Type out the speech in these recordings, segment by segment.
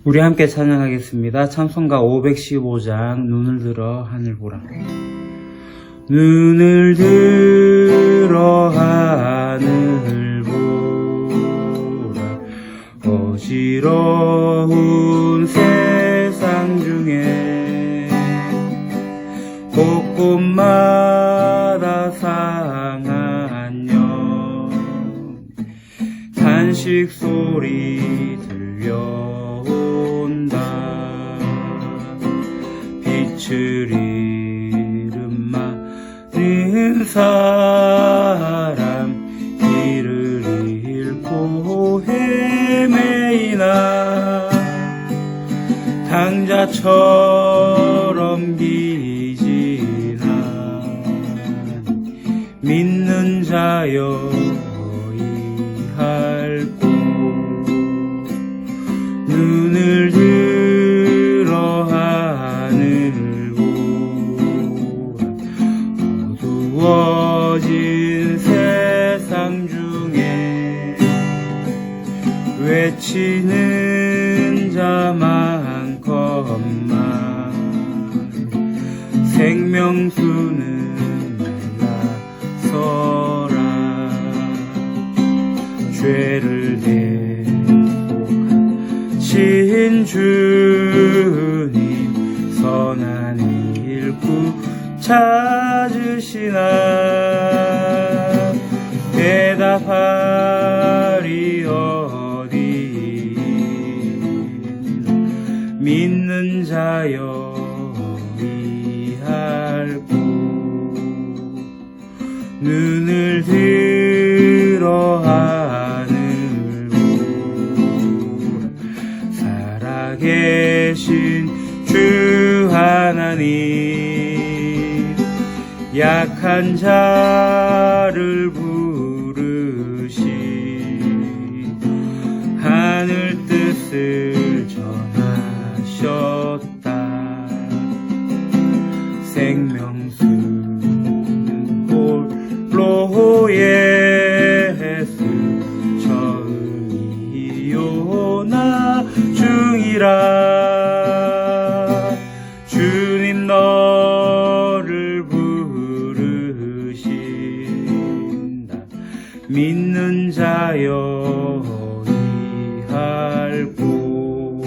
우리 함께 찬양하겠습니다. 찬송가 515장 눈을 들어 하늘 보라. 눈을 들어 하늘 보라. 어지러운 세상 중에 곳곳마다 상한 영 탄식 소리 들려온다. 빛을 잃은 많은 사람 길을 잃고 헤매이나 당자처럼 기진한 믿는 자여 이할고 눈을 들어 하늘 보라. 어두워진 세상 중에 외치는 자 많건만 생명수는 나서라. 죄를 대속하신 주님 선한 일꾼 찾으시나. 대답하리 어디 믿는 자여 이할고 눈을 들어 하늘 보라. 살아계신 주 하나님 약한 자를 부르시 하늘 뜻을 전하셨다. 생명수는 홀로 예수 처음이요 나중이라. 주님 너를 부르신다. 믿는 자여 이할고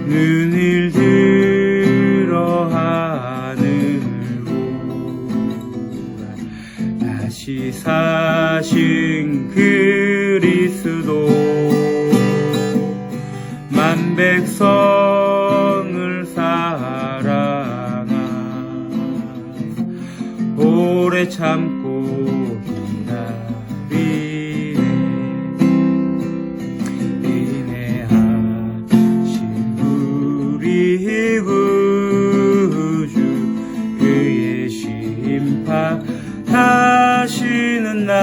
눈을 들어 하늘 보라. 다시 사신 그리스도 만 백성을 사랑하 오래 참고 기다리네. 인내하신 우리 구주 그의 심판하시는 날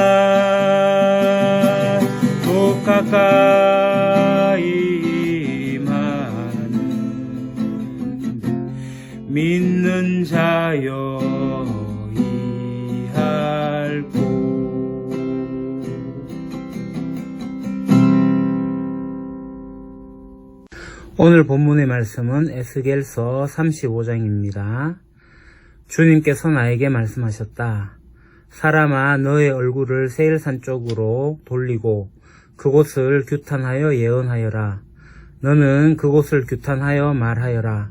또 가까이 임하는 믿는 자여 이할고. 오늘 본문의 말씀은 에스겔서 35장입니다. 주님께서 나에게 말씀하셨다. 사람아, 너의 얼굴을 세일산 쪽으로 돌리고 그곳을 규탄하여 예언하여라. 너는 그곳을 규탄하여 말하여라.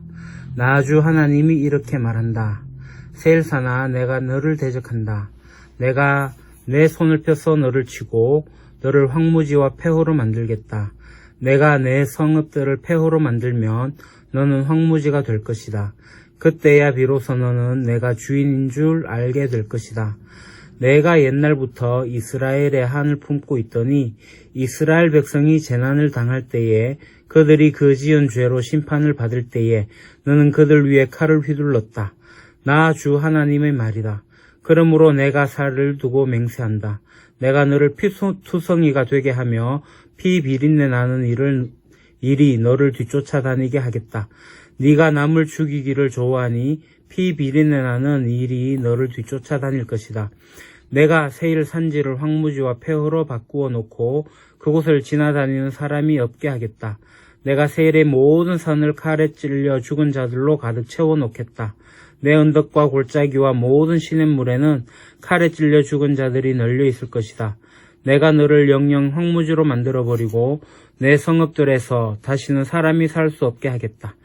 나 주 하나님이 이렇게 말한다. 세일산아, 내가 너를 대적한다. 내가 내 손을 펴서 너를 치고 너를 황무지와 폐허로 만들겠다. 내가 내 성읍들을 폐허로 만들면 너는 황무지가 될 것이다. 그때야 비로소 너는 내가 주인인 줄 알게 될 것이다. 내가 옛날부터 이스라엘의 한을 품고 있더니 이스라엘 백성이 재난을 당할 때에 그들이 그 지은 죄로 심판을 받을 때에 너는 그들 위에 칼을 휘둘렀다. 나 주 하나님의 말이다. 그러므로 내가 살을 두고 맹세한다. 내가 너를 피투성이가 되게 하며 피 비린내 나는 일이 너를 뒤쫓아다니게 하겠다. 네가 남을 죽이기를 좋아하니 피 비린내 나는 일이 너를 뒤쫓아다닐 것이다. 내가 세일 산지를 황무지와 폐허로 바꾸어 놓고 그곳을 지나다니는 사람이 없게 하겠다. 내가 세일의 모든 산을 칼에 찔려 죽은 자들로 가득 채워놓겠다. 내 언덕과 골짜기와 모든 시냇물에는 칼에 찔려 죽은 자들이 널려 있을 것이다. 내가 너를 영영 황무지로 만들어버리고 내 성읍들에서 다시는 사람이 살 수 없게 하겠다.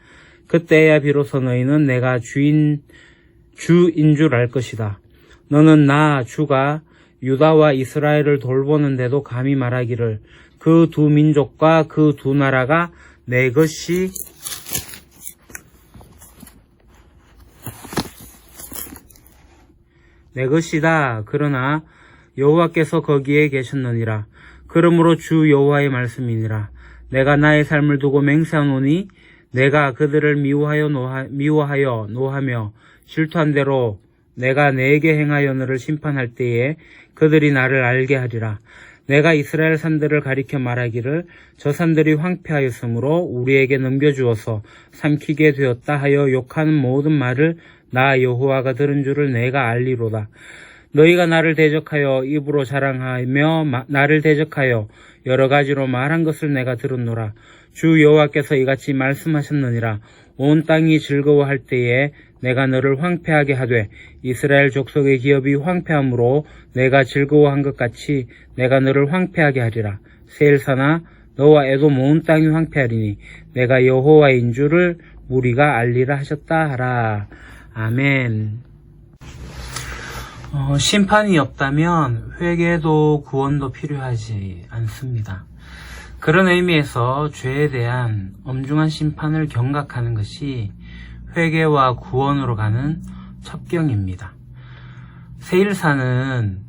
그때야 비로소 너희는 내가 주인 줄 알 것이다. 너는 나 주가 유다와 이스라엘을 돌보는데도 감히 말하기를 그 두 민족과 그 두 나라가 내 것이다. 그러나 여호와께서 거기에 계셨느니라. 그러므로 주 여호와의 말씀이니라. 내가 나의 삶을 두고 맹세하노니 내가 그들을 미워하여 노하며 질투한 대로 내가 내게 행하여 너를 심판할 때에 그들이 나를 알게 하리라. 내가 이스라엘 산들을 가리켜 말하기를 저 산들이 황폐하였으므로 우리에게 넘겨주어서 삼키게 되었다 하여 욕하는 모든 말을 나 여호와가 들은 줄을 내가 알리로다. 너희가 나를 대적하여 입으로 자랑하며 나를 대적하여 여러 가지로 말한 것을 내가 들었노라. 주 여호와께서 이같이 말씀하셨느니라. 온 땅이 즐거워할 때에 내가 너를 황폐하게 하되 이스라엘 족속의 기업이 황폐함으로 내가 즐거워한 것 같이 내가 너를 황폐하게 하리라. 세일산아 너와 에돔 온 땅이 황폐하리니 내가 여호와인 줄을 무리가 알리라 하셨다 하라. 아멘. 심판이 없다면 회개도 구원도 필요하지 않습니다. 그런 의미에서 죄에 대한 엄중한 심판을 경각하는 것이 회개와 구원으로 가는 첩경입니다. 세일산은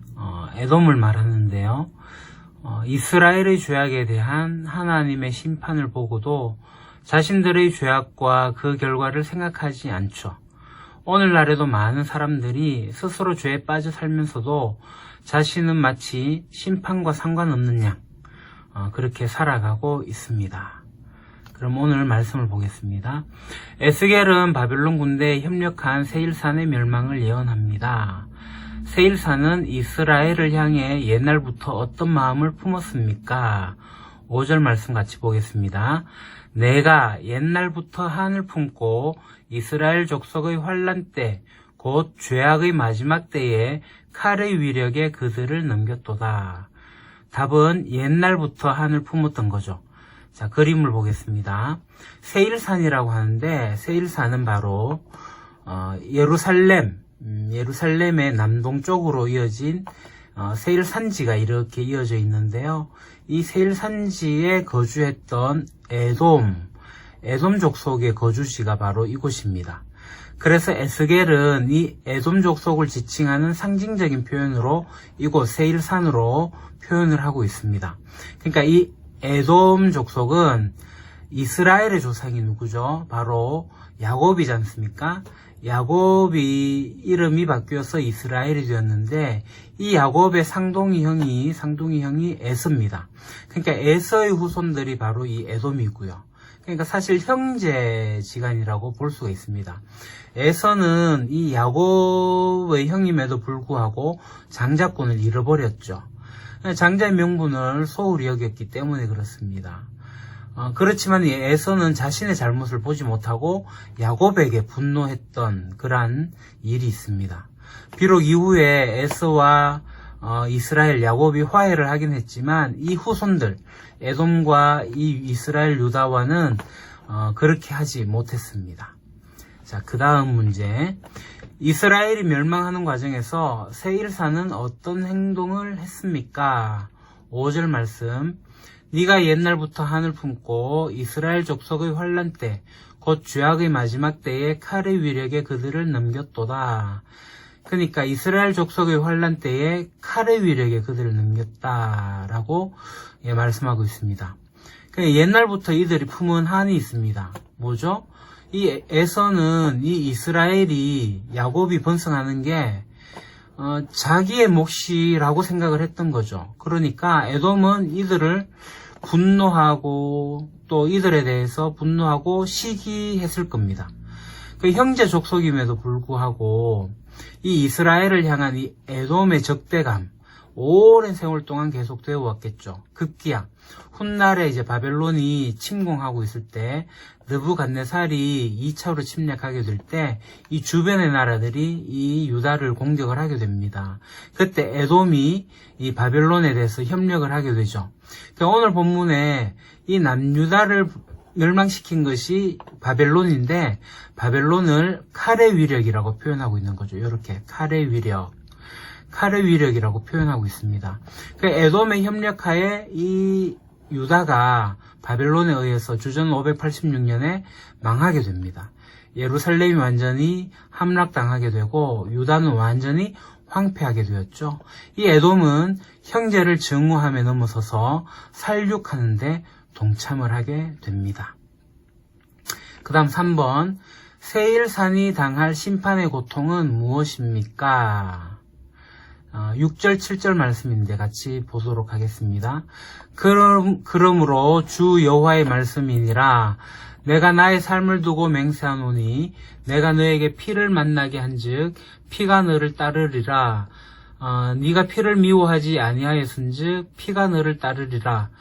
에돔을 말하는데요. 이스라엘의 죄악에 대한 하나님의 심판을 보고도 자신들의 죄악과 그 결과를 생각하지 않죠. 오늘날에도 많은 사람들이 스스로 죄에 빠져 살면서도 자신은 마치 심판과 상관없는 양 그렇게 살아가고 있습니다. 그럼 오늘 말씀을 보겠습니다. 에스겔은 바벨론 군대에 협력한 세일산의 멸망을 예언합니다. 세일산은 이스라엘을 향해 옛날부터 어떤 마음을 품었습니까? 5절 말씀 같이 보겠습니다. 내가 옛날부터 한을 품고 이스라엘 족속의 환난 때 곧 죄악의 마지막 때에 칼의 위력에 그들을 넘겼도다. 답은 옛날부터 한을 품었던 거죠. 자, 그림을 보겠습니다. 세일산이라고 하는데 세일산은 바로 예루살렘의 남동쪽으로 이어진 세일산지가 이렇게 이어져 있는데요. 이 세일산지에 거주했던 에돔 족속의 거주지가 바로 이곳입니다. 그래서 에스겔은 이 에돔 족속을 지칭하는 상징적인 표현으로 이곳 세일산으로 표현을 하고 있습니다. 그러니까 이 에돔 족속은 이스라엘의 조상이 누구죠? 바로 야곱이지 않습니까? 야곱이 이름이 바뀌어서 이스라엘이 되었는데 이 야곱의 상동이 형이 에서입니다. 그러니까 에서의 후손들이 바로 이 에돔이고요. 그러니까 사실 형제지간이라고 볼 수가 있습니다. 에서는 이 야곱의 형임에도 불구하고 장자권을 잃어버렸죠. 장자의 명분을 소홀히 여겼기 때문에 그렇습니다. 그렇지만 이 에서는 자신의 잘못을 보지 못하고 야곱에게 분노했던 그러한 일이 있습니다. 비록 이후에 에서와 이스라엘 야곱이 화해를 하긴 했지만 이 후손들 에돔과 이 이스라엘 유다와는 그렇게 하지 못했습니다. 자, 그 다음 문제. 이스라엘이 멸망하는 과정에서 세일산은 어떤 행동을 했습니까? 5절 말씀. 네가 옛날부터 한을 품고 이스라엘 족속의 환난 때 곧 죄악의 마지막 때에 칼의 위력에 그들을 넘겼도다. 그러니까 이스라엘 족속의 환난 때에 칼의 위력에 그들을 넘겼다라고 말씀하고 있습니다. 옛날부터 이들이 품은 한이 있습니다. 뭐죠? 이 에서는 이 이스라엘이 야곱이 번성하는 게 자기의 몫이라고 생각을 했던 거죠. 그러니까 에돔은 이들을 분노하고 또 이들에 대해서 분노하고 시기했을 겁니다. 그 형제 족속임에도 불구하고 이 이스라엘을 향한 이 에돔의 적대감, 오랜 세월 동안 계속 되어 왔겠죠. 급기야 훗날에 이제 바벨론이 침공하고 있을 때 느부갓네살이 2차로 침략하게 될 때 이 주변의 나라들이 이 유다를 공격을 하게 됩니다. 그때 에돔이 이 바벨론에 대해서 협력을 하게 되죠. 그러니까 오늘 본문에 이 남유다를 멸망시킨 것이 바벨론인데 바벨론을 칼의 위력이라고 표현하고 있는 거죠. 이렇게 칼의 위력이라고 표현하고 있습니다. 그러니까 에돔의 협력하에 이 유다가 바벨론에 의해서 주전 586년에 망하게 됩니다. 예루살렘이 완전히 함락당하게 되고 유다는 완전히 황폐하게 되었죠. 이 에돔은 형제를 증오함에 넘어서서 살육하는데 동참을 하게 됩니다. 그 다음 3번 세일산이 당할 심판의 고통은 무엇입니까? 6절 7절 말씀인데 같이 보도록 하겠습니다. 그러므로 주 여호와의 말씀이니라 내가 나의 삶을 두고 맹세하노니 내가 너에게 피를 만나게 한즉 피가 너를 따르리라. 네가 피를 미워하지 아니하였은즉 피가 너를 따르리라.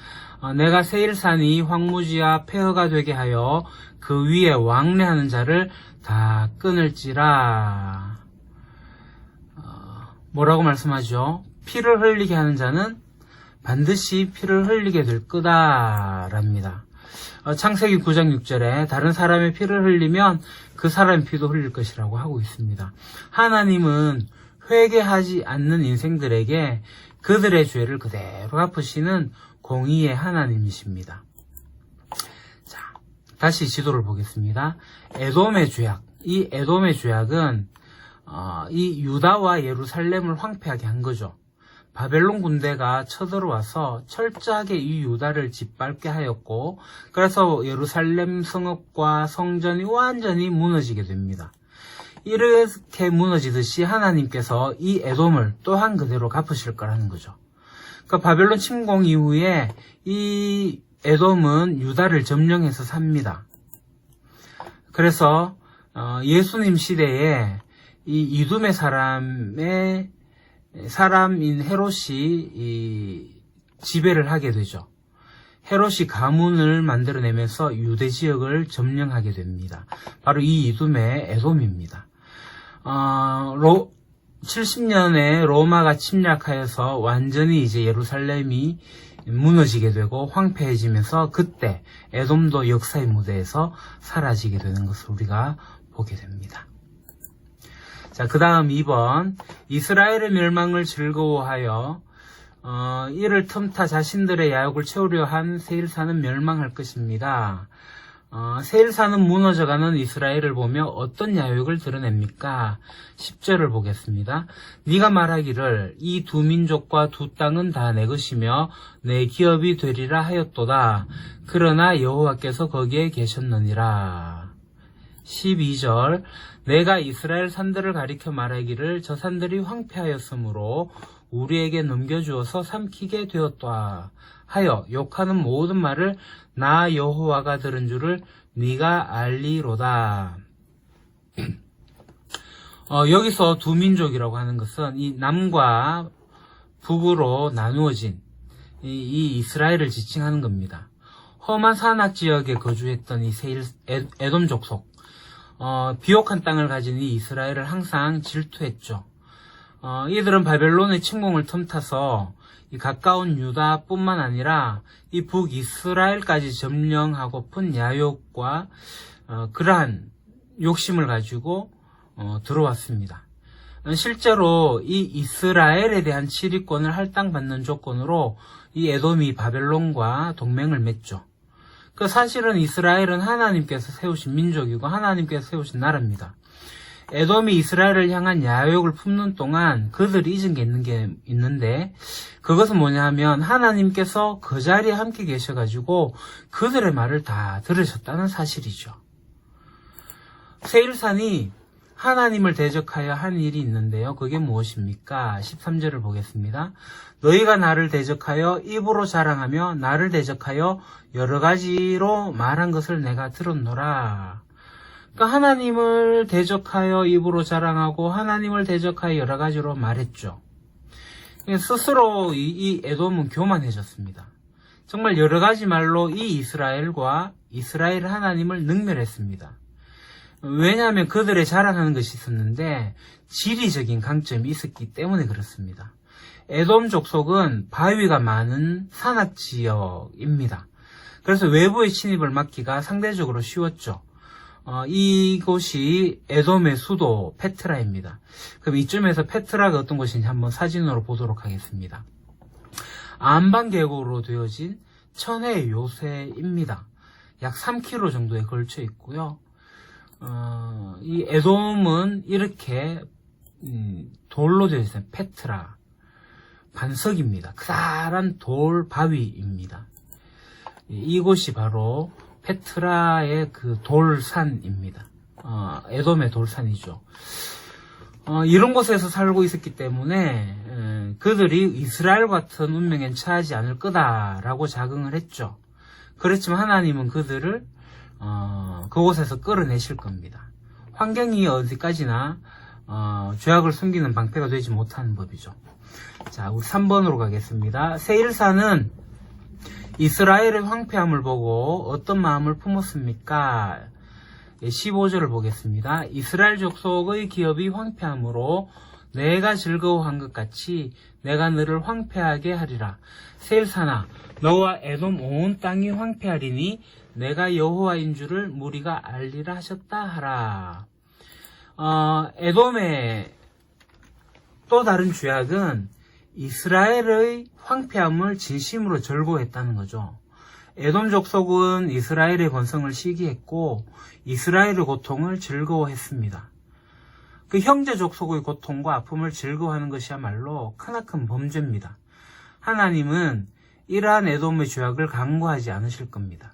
내가 세일산이 황무지와 폐허가 되게 하여 그 위에 왕래하는 자를 다 끊을지라. 뭐라고 말씀하죠? 피를 흘리게 하는 자는 반드시 피를 흘리게 될 거다랍니다. 창세기 9장 6절에 다른 사람의 피를 흘리면 그 사람의 피도 흘릴 것이라고 하고 있습니다. 하나님은 회개하지 않는 인생들에게 그들의 죄를 그대로 갚으시는 공의의 하나님이십니다. 자, 다시 지도를 보겠습니다. 에돔의 죄악. 이 에돔의 죄악은 이 유다와 예루살렘을 황폐하게 한 거죠. 바벨론 군대가 쳐들어와서 철저하게 이 유다를 짓밟게 하였고 그래서 예루살렘 성읍과 성전이 완전히 무너지게 됩니다. 이렇게 무너지듯이 하나님께서 이 에돔을 또한 그대로 갚으실 거라는 거죠. 그러니까 바벨론 침공 이후에 이 에돔은 유다를 점령해서 삽니다. 그래서 예수님 시대에 이 이두메 사람인 헤롯이 지배를 하게 되죠. 헤롯이 가문을 만들어내면서 유대 지역을 점령하게 됩니다. 바로 이 이두메 에돔입니다. 70년에 로마가 침략하여서 완전히 이제 예루살렘이 무너지게 되고 황폐해지면서 그때 에돔도 역사의 무대에서 사라지게 되는 것을 우리가 보게 됩니다. 자, 그 다음 2번 이스라엘의 멸망을 즐거워하여 이를 틈타 자신들의 야욕을 채우려 한 세일산은 멸망할 것입니다. 세일산은 무너져가는 이스라엘을 보며 어떤 야욕을 드러냅니까? 10절을 보겠습니다. 네가 말하기를 이 두 민족과 두 땅은 다 내 것이며 내 기업이 되리라 하였도다. 그러나 여호와께서 거기에 계셨느니라. 12절 내가 이스라엘 산들을 가리켜 말하기를 저 산들이 황폐하였으므로 우리에게 넘겨주어서 삼키게 되었다 하여 욕하는 모든 말을 나 여호와가 들은 줄을 네가 알리로다. 여기서 두 민족이라고 하는 것은 이 남과 북으로 나누어진 이 이스라엘을 지칭하는 겁니다. 험한 산악 지역에 거주했던 이 에돔 족속, 비옥한 땅을 가진 이 이스라엘을 항상 질투했죠. 이들은 바벨론의 침공을 틈타서 이 가까운 유다뿐만 아니라 이 북이스라엘까지 점령하고픈 야욕과 그러한 욕심을 가지고 들어왔습니다. 실제로 이 이스라엘에 대한 치리권을 할당받는 조건으로 이 에돔이 바벨론과 동맹을 맺죠. 그 사실은 이스라엘은 하나님께서 세우신 민족이고 하나님께서 세우신 나라입니다. 에돔이 이스라엘을 향한 야욕을 품는 동안 그들이 잊은 게 있는데 그것은 뭐냐 하면 하나님께서 그 자리에 함께 계셔가지고 그들의 말을 다 들으셨다는 사실이죠. 세일산이 하나님을 대적하여 한 일이 있는데요. 그게 무엇입니까? 13절을 보겠습니다. 너희가 나를 대적하여 입으로 자랑하며 나를 대적하여 여러 가지로 말한 것을 내가 들었노라. 그러니까 하나님을 대적하여 입으로 자랑하고 하나님을 대적하여 여러 가지로 말했죠. 스스로 이 에돔은 교만해졌습니다. 정말 여러 가지 말로 이 이스라엘과 이스라엘 하나님을 능멸했습니다. 왜냐하면 그들의 자랑하는 것이 있었는데 지리적인 강점이 있었기 때문에 그렇습니다. 에돔 족속은 바위가 많은 산악지역입니다. 그래서 외부의 침입을 막기가 상대적으로 쉬웠죠. 이곳이 에돔의 수도 페트라입니다. 그럼 이쯤에서 페트라가 어떤 곳인지 한번 사진으로 보도록 하겠습니다. 안반 계곡으로 되어진 천혜의 요새입니다. 약 3km 정도에 걸쳐 있고요. 이 에돔은 이렇게 돌로 되어 있어요. 페트라 반석입니다. 크다란 돌 바위입니다. 이곳이 바로 페트라의 그 돌산입니다. 에돔의 돌산이죠. 이런 곳에서 살고 있었기 때문에 그들이 이스라엘 같은 운명엔 처하지 않을 거다라고 자긍을 했죠. 그렇지만 하나님은 그들을 그곳에서 끌어내실 겁니다. 환경이 어디까지나 죄악을 숨기는 방패가 되지 못하는 법이죠. 자, 우리 3번으로 가겠습니다. 세일사는 이스라엘의 황폐함을 보고 어떤 마음을 품었습니까? 15절을 보겠습니다. 이스라엘 족속의 기업이 황폐함으로 내가 즐거워한 것 같이 내가 너를 황폐하게 하리라. 세일사나 너와 에돔 온 땅이 황폐하리니 내가 여호와인 줄을 무리가 알리라 하셨다 하라. 에돔의 또 다른 죄악은 이스라엘의 황폐함을 진심으로 절거했다는 거죠. 에돔 족속은 이스라엘의 번성을 시기했고 이스라엘의 고통을 즐거워했습니다. 그 형제 족속의 고통과 아픔을 즐거워하는 것이야말로 크나큰 범죄입니다. 하나님은 이러한 에돔의 죄악을 간과하지 않으실 겁니다.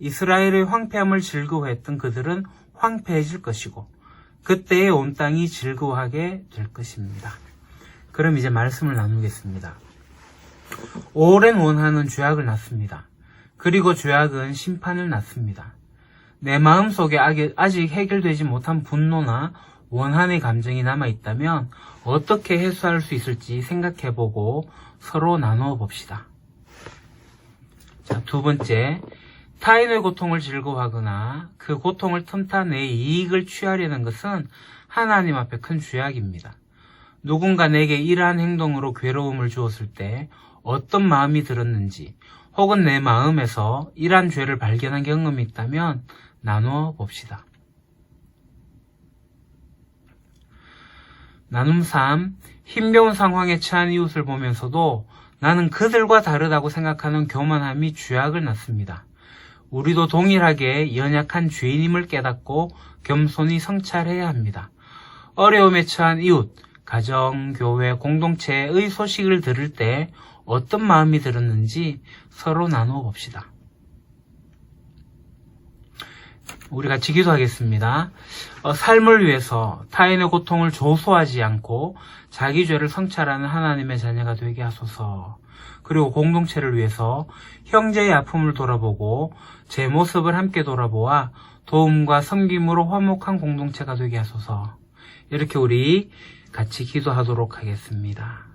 이스라엘의 황폐함을 즐거워했던 그들은 황폐해질 것이고 그때의 온 땅이 즐거워하게 될 것입니다. 그럼 이제 말씀을 나누겠습니다. 오랜 원한은 죄악을 낳습니다. 그리고 죄악은 심판을 낳습니다. 내 마음속에 아직 해결되지 못한 분노나 원한의 감정이 남아있다면 어떻게 해소할 수 있을지 생각해보고 서로 나누어 봅시다. 자, 두 번째, 타인의 고통을 즐거워하거나 그 고통을 틈타 내 이익을 취하려는 것은 하나님 앞에 큰 죄악입니다. 누군가 내게 이러한 행동으로 괴로움을 주었을 때 어떤 마음이 들었는지 혹은 내 마음에서 이러한 죄를 발견한 경험이 있다면 나누어 봅시다. 나눔 3. 힘겨운 상황에 처한 이웃을 보면서도 나는 그들과 다르다고 생각하는 교만함이 죄악을 낳습니다. 우리도 동일하게 연약한 죄인임을 깨닫고 겸손히 성찰해야 합니다. 어려움에 처한 이웃, 가정, 교회, 공동체의 소식을 들을 때 어떤 마음이 들었는지 서로 나누어 봅시다. 우리 같이 기도하겠습니다. 삶을 위해서 타인의 고통을 조소하지 않고 자기 죄를 성찰하는 하나님의 자녀가 되게 하소서. 그리고 공동체를 위해서 형제의 아픔을 돌아보고 제 모습을 함께 돌아보아 도움과 섬김으로 화목한 공동체가 되게 하소서. 이렇게 우리 같이 기도하도록 하겠습니다.